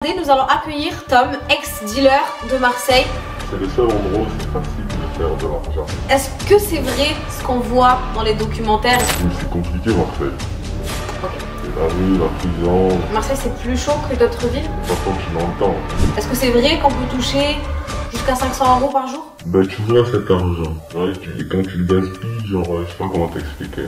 Nous allons accueillir Tom, ex-dealer de Marseille. C'est le seul endroit où c'est facile de faire de l'argent. Est-ce que c'est vrai ce qu'on voit dans les documentaires? Mais c'est compliqué Marseille. Ok. C'est la rue, la prison. Marseille c'est plus chaud que d'autres villes? Par contre, tu l'entends. Est-ce que c'est vrai qu'on peut toucher jusqu'à 500 € par jour? Ben tu vois cet argent. Ouais, et quand tu le gaspilles, genre, je sais pas comment t'expliquer.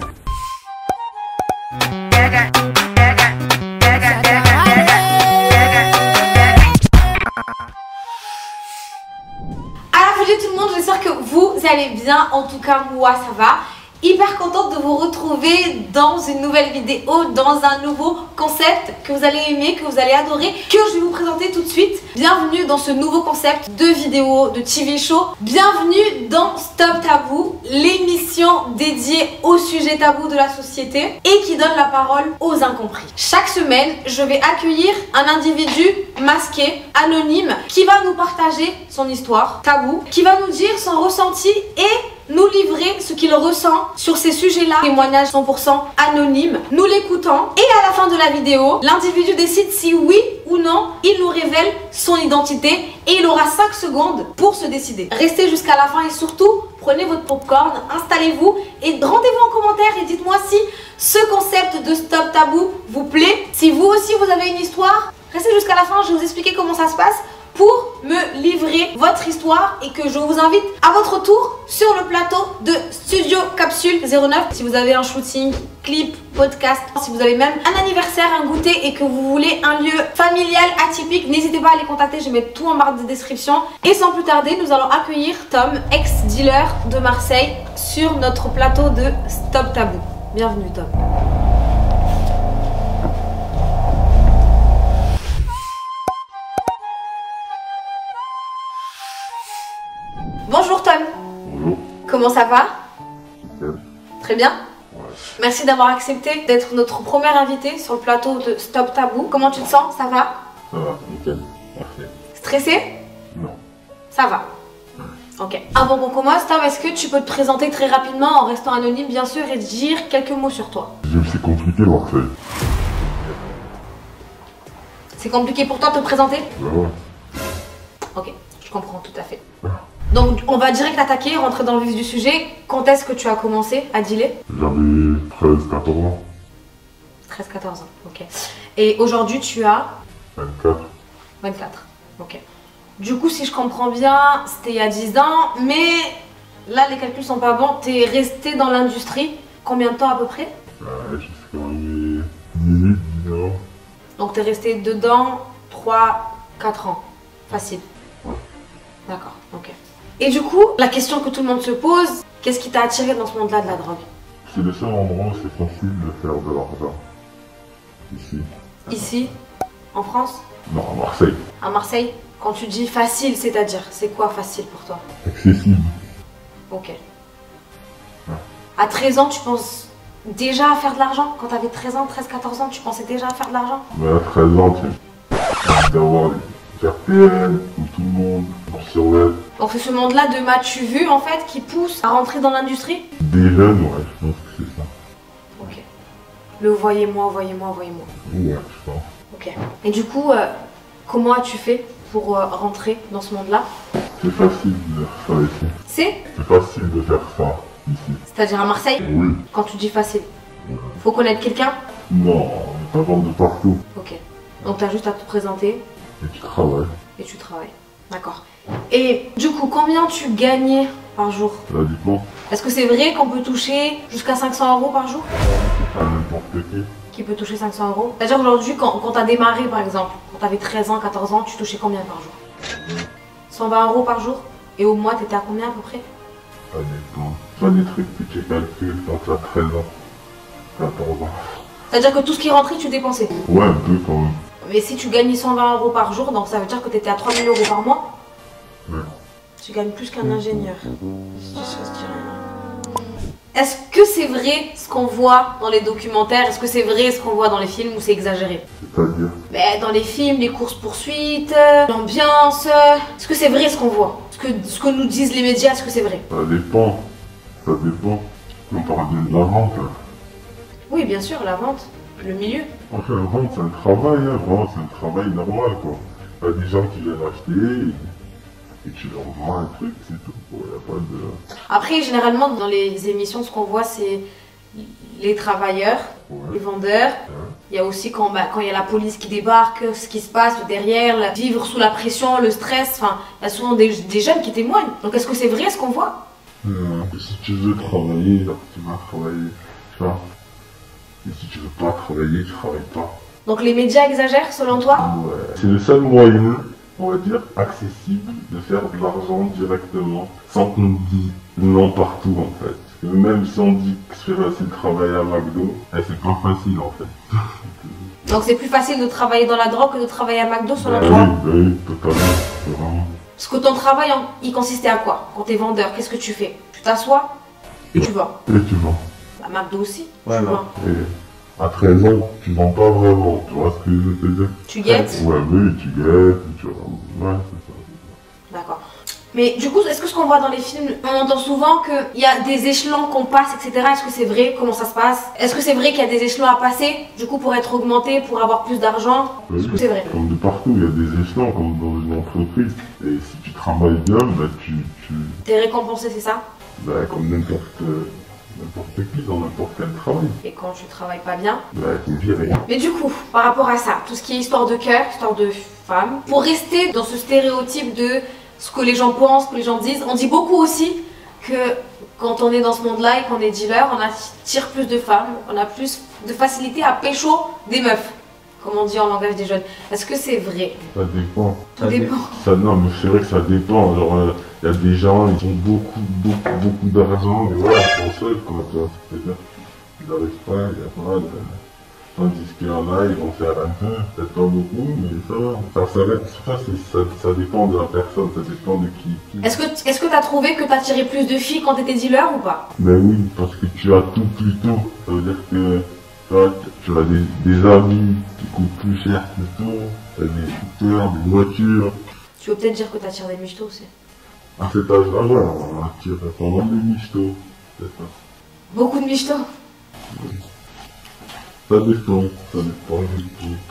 Tout le monde, j'espère que vous allez bien. En tout cas, moi ça va. Hyper contente de vous retrouver dans une nouvelle vidéo, dans un nouveau concept que vous allez aimer, que vous allez adorer, que je vais vous présenter tout de suite. Bienvenue dans ce nouveau concept de vidéo, de TV show. Bienvenue dans Stop Tabou, l'émission dédiée au sujet tabou de la société et qui donne la parole aux incompris. Chaque semaine, je vais accueillir un individu masqué, anonyme, qui va nous partager son histoire tabou, qui va nous dire son ressenti et nous livrer ce qu'il ressent sur ces sujets-là. Témoignage 100% anonyme. Nous l'écoutons et à la fin de la vidéo, l'individu décide si oui ou non il nous révèle son identité et il aura 5 secondes pour se décider. Restez jusqu'à la fin et surtout, prenez votre popcorn, installez-vous et rendez-vous en commentaire et dites-moi si ce concept de Stop Tabou vous plaît. Si vous aussi vous avez une histoire, restez jusqu'à la fin, je vais vous expliquer comment ça se passe pour me livrer votre histoire et que je vous invite à votre tour sur le plateau de Studio Capsule 09. Si vous avez un shooting, clip, podcast, si vous avez même un anniversaire, un goûter et que vous voulez un lieu familial atypique, n'hésitez pas à les contacter, je vais mettre tout en barre de description. Et sans plus tarder, nous allons accueillir Tom, ex-dealer de Marseille, sur notre plateau de Stop Tabou. Bienvenue Tom. Bonjour Tom. Bonjour. Comment ça va? Nickel. Très bien. Ouais. Merci d'avoir accepté d'être notre première invitée sur le plateau de Stop Tabou. Comment tu te sens? Ça va? Ça va, nickel. Parfait. Stressé? Non. Ça va. Ok. Avant qu'on commence, Tom, est-ce que tu peux te présenter très rapidement en restant anonyme bien sûr et dire quelques mots sur toi? C'est compliqué Marseille. C'est compliqué pour toi de te présenter? Ouais. Ok, je comprends tout à fait. Donc on va direct attaquer, rentrer dans le vif du sujet. Quand est-ce que tu as commencé à dealer? J'avais 13-14 ans. 13-14 ans, ok. Et aujourd'hui tu as 24. 24, ok. Du coup, si je comprends bien, c'était il y a 10 ans, mais là les calculs sont pas bons. T'es resté dans l'industrie combien de temps à peu près? Jusqu'à mes 18, 19 ans. Donc t'es resté dedans 3-4 ans, facile. Ouais. D'accord, ok. Et du coup, la question que tout le monde se pose, qu'est-ce qui t'a attiré dans ce monde-là de la drogue? C'est le seul endroit où c'est facile de faire de l'argent. Ici. Ici, en France? Non, à Marseille. À Marseille? Quand tu dis facile, c'est-à-dire, c'est quoi facile pour toi? Accessible. Ok. Ouais. À 13 ans, tu penses déjà à faire de l'argent? Quand t'avais 13 ans, 13-14 ans, tu pensais déjà à faire de l'argent? Mais à 13 ans, tu as d'avoir des RTL, comme tout le monde, on surveille. Donc c'est ce monde-là de m'as-tu vu en fait qui pousse à rentrer dans l'industrie? Des jeunes, ouais, je pense que c'est ça. Ok. Le voyez-moi, voyez-moi, voyez-moi. Ouais, je pense. Ok. Et du coup, comment as-tu fait pour rentrer dans ce monde-là? C'est facile de faire ça ici. C'est facile de faire ça ici. C'est-à-dire à Marseille? Oui. Quand tu dis facile, faut connaître quelqu'un? Non, ça vend de partout. Ok. Donc t'as juste à te présenter Et tu travailles. et tu travailles. D'accord. Et du coup, combien tu gagnais par jour? Ça dépend. Est-ce que c'est vrai qu'on peut toucher jusqu'à 500 € par jour? À n'importe qui. Qui peut toucher 500 €? C'est-à-dire aujourd'hui, quand t'as démarré par exemple, quand t'avais 13 ans, 14 ans, tu touchais combien par jour? 120 € par jour? Et au mois, t'étais à combien à peu près? Ça dépend. Pas des trucs que tu calcules quand tu as 13 ans. 14 ans. C'est-à-dire que tout ce qui rentrait, tu dépensais? Ouais, un peu quand même. Mais si tu gagnais 120 € par jour, donc ça veut dire que t'étais à 3000 € par mois? Ouais. Tu gagnes plus qu'un ingénieur. Je dis rien. Est-ce que c'est vrai ce qu'on voit dans les documentaires? Est-ce que c'est vrai ce qu'on voit dans les films ou c'est exagéré? C'est-à-dire? Mais dans les films, les courses-poursuites, l'ambiance, est-ce que c'est vrai ce qu'on voit? Ce que nous disent les médias, est-ce que c'est vrai? Ça dépend. Ça dépend. On parle de la vente. Oui, bien sûr, la vente. le milieu. Enfin, vendre, c'est un travail, hein. Vendre, c'est un travail normal, quoi. Il y a des gens qui viennent acheter et tu leur vends un truc, c'est tout. Il n'y a pas de... Après, généralement, dans les émissions, ce qu'on voit, c'est les travailleurs, Ouais. les vendeurs. Ouais. Il y a aussi quand il y a la police qui débarque, ce qui se passe derrière, vivre sous la pression, le stress. Enfin, il y a souvent des jeunes qui témoignent. Donc, est-ce que c'est vrai ce qu'on voit? Si tu veux travailler, alors, tu vas travailler, tu vois. Et si tu veux pas travailler, tu travailles pas. Donc, les médias exagèrent selon toi? Ouais. C'est le seul moyen, on va dire, accessible de faire de l'argent directement, sans qu'on dise non partout, en fait. Parce que même si on dit que c'est facile de travailler à McDo, c'est pas facile, en fait. Donc, c'est plus facile de travailler dans la drogue que de travailler à McDo selon toi? Oui, totalement. Vraiment. Parce que ton travail, il consistait à quoi? Quand t'es vendeur, qu'est-ce que tu fais? Tu t'assois et tu vends. Et tu vends. À McDo aussi, Voilà. tu vends. Et à 13 ans, tu vends pas vraiment, tu vois ce que je veux te dire? Tu guettes? Ouais, oui, tu guettes, tu vois. Ouais, c'est ça. D'accord. Mais du coup, est-ce que ce qu'on voit dans les films, on entend souvent qu'il y a des échelons qu'on passe, etc. Est-ce que c'est vrai? Comment ça se passe? Est-ce que c'est vrai qu'il y a des échelons à passer, du coup, pour être augmenté, pour avoir plus d'argent? Est-ce que c'est vrai? Comme de partout, il y a des échelons, comme dans une entreprise. Et si tu travailles bien, bah, T'es récompensé, c'est ça? bah, comme n'importe qui dans n'importe quel travail. Et quand tu travailles pas bien? Bah, t'es viré. Mais du coup, par rapport à ça, tout ce qui est histoire de cœur, histoire de femme, pour rester dans ce stéréotype de ce que les gens pensent, ce que les gens disent, on dit beaucoup aussi que quand on est dans ce monde-là et qu'on est dealer, on attire plus de femmes, on a plus de facilité à pécho des meufs, comme on dit en langage des jeunes. Est-ce que c'est vrai? Ça dépend. Tout dépend. Non, mais c'est vrai que ça dépend. Genre, il y a des gens, ils ont beaucoup d'argent, mais voilà, ils sont seuls, quoi. Tu vois, c'est-à-dire, ils n'arrivent pas, il n'y a pas de... Tandis qu'il y en a, ils vont faire un peu, peut-être pas beaucoup, mais ça va. Ça dépend de la personne, ça dépend de qui. Est-ce que tu as trouvé que tu attirais plus de filles quand tu étais dealer ou pas? Ben oui, parce que tu as tout plus tôt. Ça veut dire que tu as des amis qui coûtent plus cher que tout, tu as des scooters, des voitures. Tu veux peut-être dire que tu attires des michtos aussi? À cet âge-là, ouais, on attire vraiment des michtos. C'est ça. Beaucoup de michtos? Ça dépend de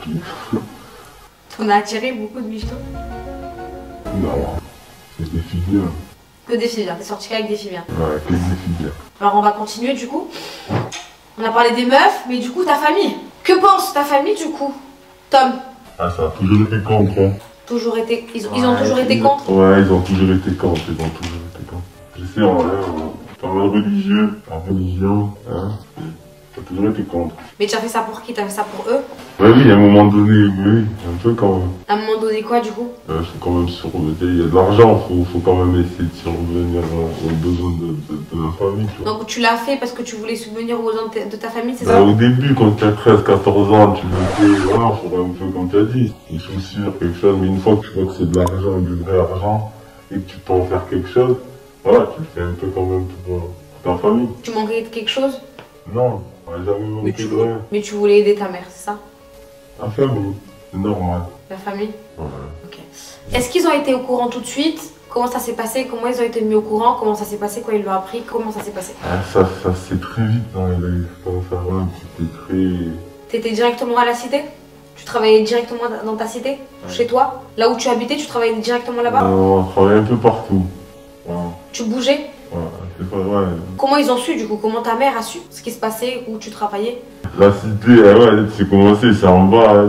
qui. On a attiré beaucoup de michtos? Non, c'est des filles bien. Que des filles bien, t'es sorti qu'avec des filles bien. Ouais, que des filles bien. Alors on va continuer du coup. On a parlé des meufs, mais du coup ta famille. Que pense ta famille du coup? Tom? Ah, ça a toujours été contre, hein. Toujours été... Ils ont toujours été contre? Ouais, ils ont toujours été contre, Je sais, en religieux, en religion, hein, ça a toujours été contre. Mais tu as fait ça pour qui? Tu as fait ça pour eux? Ouais, oui, à un moment donné, oui, un peu quand même. À un moment donné quoi du coup? Faut quand même survenir, il y a de l'argent, faut quand même essayer de survenir aux besoins de la famille, tu vois. Donc tu l'as fait parce que tu voulais subvenir aux besoins de ta famille, c'est ça? Au début, quand tu as 13-14 ans, tu veux dire, voilà, faut un peu comme tu as dit, des chaussures, quelque chose, mais une fois que tu vois que c'est de l'argent, du vrai argent, et que tu peux en faire quelque chose, voilà, tu le fais un peu quand même pour ta famille. Tu manquais de quelque chose? Non, on n'a jamais manqué de rien. Mais tu voulais aider ta mère, c'est ça? La famille, c'est normal. La famille? Ouais. Ok. Est-ce qu'ils ont été au courant tout de suite? Comment ça s'est passé? Comment ils ont été mis au courant? Comment ça s'est passé quand ils l'ont appris? Comment ça s'est passé? Ça c'est très vite, hein, comme ça, ouais, c'était très... T'étais directement à la cité? Tu travaillais directement dans ta cité? Ouais. Chez toi? Là où tu habitais, tu travaillais directement là-bas? On travaillait un peu partout. Ouais. Tu bougeais? Ouais, c'est pas vrai. Comment ils ont su du coup? Comment ta mère a su ce qui se passait, où tu travaillais? La cité, ouais, c'est commencé, c'est en bas.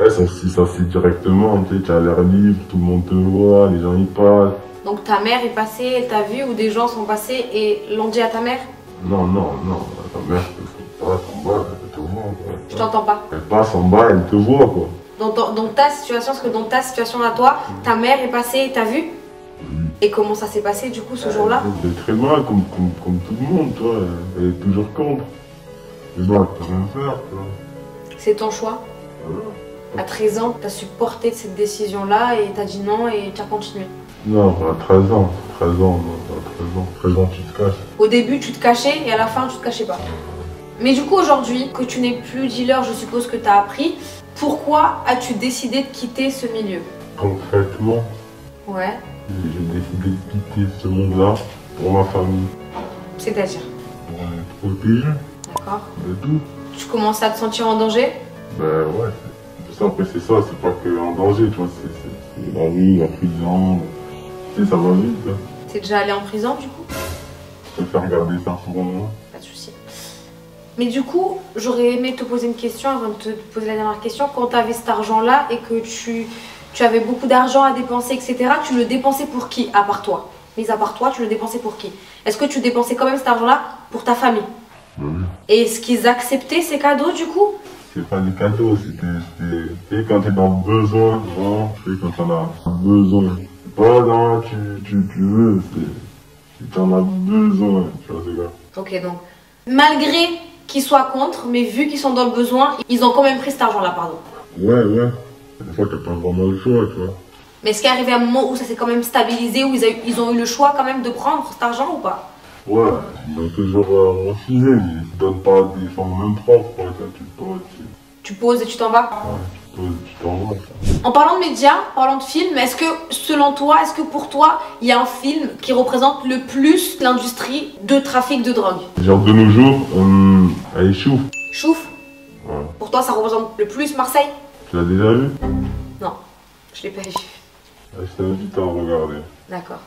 Ça c'est directement, tu as l'air libre, tout le monde te voit, les gens y passent. Donc ta mère est passée, elle t'a vu, ou des gens sont passés et l'ont dit à ta mère? Non, ta mère elle passe en bas, elle te voit. Je t'entends pas. Elle passe en bas, elle te voit, quoi. Dans ta situation, parce que dans ta situation à toi, ta mère est passée et t'a vu? Et comment ça s'est passé du coup ce jour-là? Elle est très mal, comme tout le monde, toi. Elle est toujours contre. Mais bon, elle peut rien faire, tu vois. C'est ton choix. Voilà. À 13 ans, t'as supporté cette décision-là et t'as dit non et t'as continué. Non, à 13 ans, 13 ans, tu te caches. Au début, tu te cachais et à la fin, tu te cachais pas. Mais du coup, aujourd'hui, que tu n'es plus dealer, je suppose que t'as appris. Pourquoi as-tu décidé de quitter ce milieu? Concrètement, Ouais. j'ai décidé de quitter ce monde-là pour ma famille. C'est-à-dire? Pour être protégé D'accord. de tout. tu commences à te sentir en danger? Ben ouais, après c'est ça, c'est pas que en danger, tu vois, c'est la rue, la prison, tu sais, ça va vite. Hein. T'es déjà allé en prison du coup? Je peux faire regarder ça pour moi. Pas de soucis. Mais du coup, j'aurais aimé te poser une question avant de te poser la dernière question. Quand tu avais cet argent-là et que tu avais beaucoup d'argent à dépenser, etc., tu le dépensais pour qui, à part toi? Mais à part toi, tu le dépensais pour qui? Est-ce que tu dépensais quand même cet argent-là pour ta famille? Oui. Et est-ce qu'ils acceptaient ces cadeaux du coup? C'est pas des cadeaux, c'était quand t'es dans le besoin, vraiment, tu sais, quand t'en as besoin. C'est pas dans tu veux, c'est t'en as besoin, tu vois, c'est quoi. Ok, donc, malgré qu'ils soient contre, mais vu qu'ils sont dans le besoin, ils ont quand même pris cet argent-là, pardon. Ouais. Des fois, t'as pas vraiment le choix, tu vois. Mais est-ce qu'il est arrivé un moment où ça s'est quand même stabilisé, où ils ont eu le choix quand même de prendre cet argent ou pas? Ouais, ils ont toujours refusé, mais ils te donnent pas des formes même propres, quoi. Tu poses et tu t'en vas? Ouais, tu poses et tu t'en vas. En parlant de médias, parlant de films, est-ce que, selon toi, est-ce que pour toi, il y a un film qui représente le plus l'industrie de trafic de drogue? Genre de nos jours, elle Chouf. Chouf? Ouais. Pour toi, ça représente le plus Marseille? Tu l'as déjà vu? Non, je l'ai pas vu. Ouais, je t'invite à regarder. D'accord.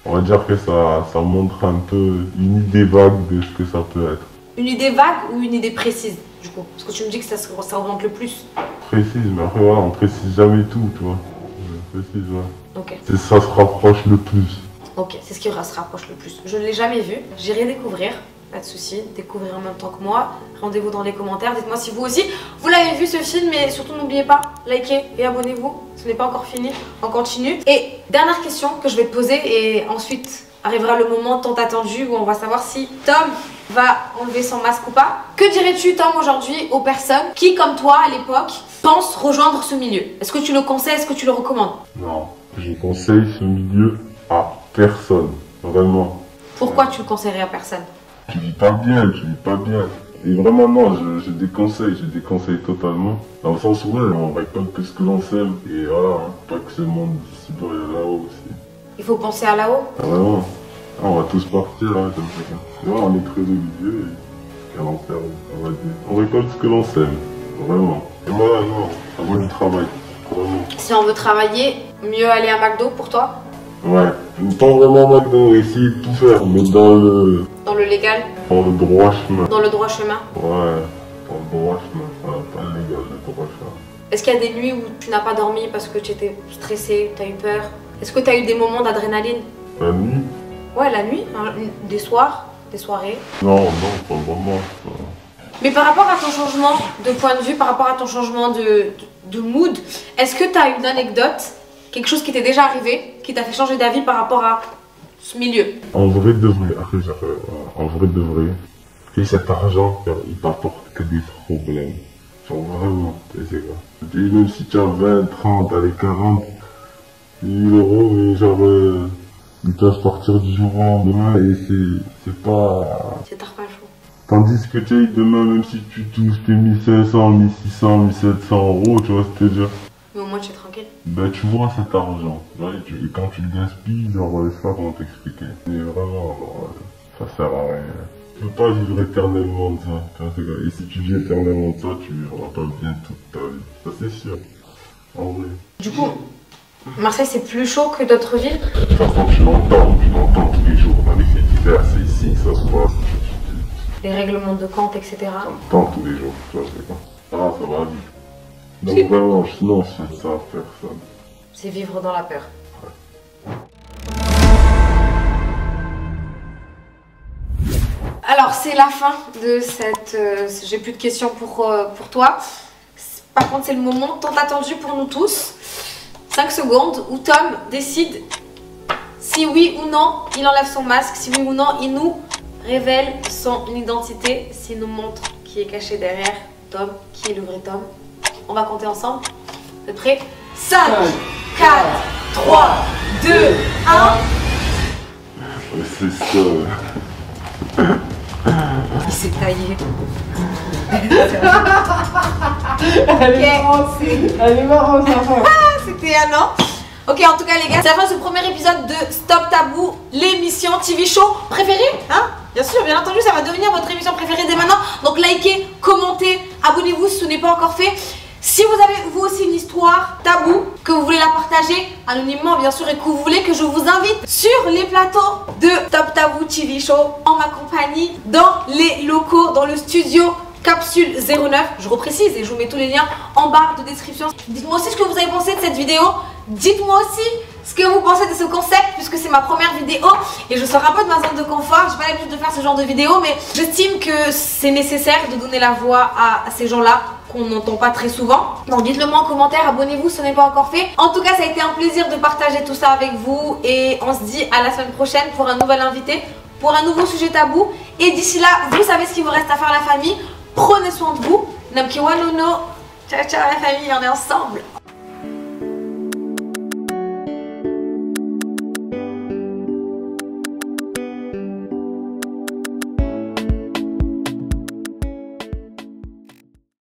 On va dire que ça montre un peu une idée vague de ce que ça peut être. Une idée vague ou une idée précise, du coup? Parce que tu me dis que ça représente le plus. Précise, mais après voilà, on précise jamais tout, tu vois. On précise, ouais. Ok. Ça se rapproche le plus. Ok, c'est ce qui se rapproche le plus. Je ne l'ai jamais vu, j'irai découvrir. Pas de soucis, découvrir en même temps que moi. Rendez-vous dans les commentaires, dites-moi si vous aussi vous l'avez vu ce film, et surtout n'oubliez pas, likez et abonnez-vous, ce n'est pas encore fini, on continue. Et dernière question que je vais te poser, et ensuite arrivera le moment tant attendu où on va savoir si Tom va enlever son masque ou pas. Que dirais-tu, Tom, aujourd'hui aux personnes qui, comme toi à l'époque, pensent rejoindre ce milieu? Est-ce que tu le conseilles, est-ce que tu le recommandes? Non, je conseille ce milieu à personne, vraiment. Pourquoi tu le conseillerais à personne? Tu vis pas bien, tu vis pas bien. Et vraiment non, je déconseille totalement. Dans le sens où ouais, on récolte que ce que l'on sème. Et voilà, hein, pas que ce monde d'ici bas et là-haut aussi. Il faut penser à là-haut? Ah, vraiment. Ah, on va tous partir là, comme ça. Et voilà, on est très religieux et qu'à l'enfer, on va dire. On récolte ce que l'on sème. Vraiment. Et voilà, non, ça vaut du travail. Vraiment. Si on veut travailler, mieux aller à McDo pour toi? Ouais. Pas vraiment McDo, essayer de tout faire, mais dans le légal? Dans le droit chemin. Dans le droit chemin? Ouais, dans le droit chemin, pas le légal, le droit chemin. Est-ce qu'il y a des nuits où tu n'as pas dormi parce que tu étais stressé, tu as eu peur? Est-ce que tu as eu des moments d'adrénaline? La nuit? Ouais, la nuit, hein, des soirs, des soirées? Non, pas vraiment. Mais par rapport à ton changement de point de vue, par rapport à ton changement de mood, est-ce que tu as une anecdote, quelque chose qui t'est déjà arrivé, qui t'a fait changer d'avis par rapport à ce milieu? En vrai de vrai, et cet argent, il t'apporte que des problèmes. Genre vraiment, c'est quoi. Et même si tu as 20, 30, allez 40 000 euros, mais genre, ils peuvent partir du jour au lendemain et c'est pas... C'est tard pas le choix. Tandis que tu sais, demain, même si tu touches tes 1500, 1600, 1700 euros, tu vois ce que je veux dire. Mais au moins tu es tranquille. Ben tu vois cet argent, ouais, et quand tu le gaspilles, genre, je sais pas comment t'expliquer. Mais vraiment, genre, ça sert à rien. Tu peux pas vivre éternellement de ça, tu vois, c'est quoi. Et si tu vis éternellement de ça, tu vivras pas bien toute ta vie. Ça c'est sûr, en vrai. Du coup, Marseille c'est plus chaud que d'autres villes? De toute façon, tu l'entends tous les jours, dans les faits divers, c'est ici que ça se passe. Les règlements de compte, etc. Tu l'entends tous les jours, tu vois, c'est quoi. Ah, ça va vite. Donc vraiment, sinon, je fais ça à personne. C'est vivre dans la peur. Ouais. Alors, c'est la fin de cette... j'ai plus de questions pour toi. Par contre, c'est le moment tant attendu pour nous tous. 5 secondes où Tom décide si oui ou non il enlève son masque, si oui ou non il nous révèle son identité, s'il nous montre qui est caché derrière Tom, qui est le vrai Tom. On va compter ensemble. Vous êtes prêts? 5, 4, 3, 2, 1. C'est ça. Il s'est taillé. Elle est marrante, C'était un an. Ok, en tout cas les gars, c'est la fin de ce premier épisode de Stop Tabou, l'émission TV show préférée, hein? Bien sûr, bien entendu, ça va devenir votre émission préférée dès maintenant. Donc likez, commentez, abonnez-vous si ce n'est pas encore fait. Si vous avez vous aussi une histoire taboue, que vous voulez la partager anonymement bien sûr et que vous voulez que je vous invite sur les plateaux de Top Tabou TV Show en ma compagnie dans les locaux, dans le studio Capsule 09, je reprécise et je vous mets tous les liens en barre de description. Dites-moi aussi ce que vous avez pensé de cette vidéo. Dites-moi aussi ce que vous pensez de ce concept puisque c'est ma première vidéo et je sors un peu de ma zone de confort. J'ai pas l'habitude de faire ce genre de vidéo mais j'estime que c'est nécessaire de donner la voix à ces gens-là qu'on n'entend pas très souvent. Donc dites-le moi en commentaire, abonnez-vous si ce n'est pas encore fait. En tout cas ça a été un plaisir de partager tout ça avec vous et on se dit à la semaine prochaine pour un nouvel invité, pour un nouveau sujet tabou. Et d'ici là, vous savez ce qu'il vous reste à faire la famille. Prenez soin de vous. Namkiwanono. Ciao ciao la famille, on est ensemble.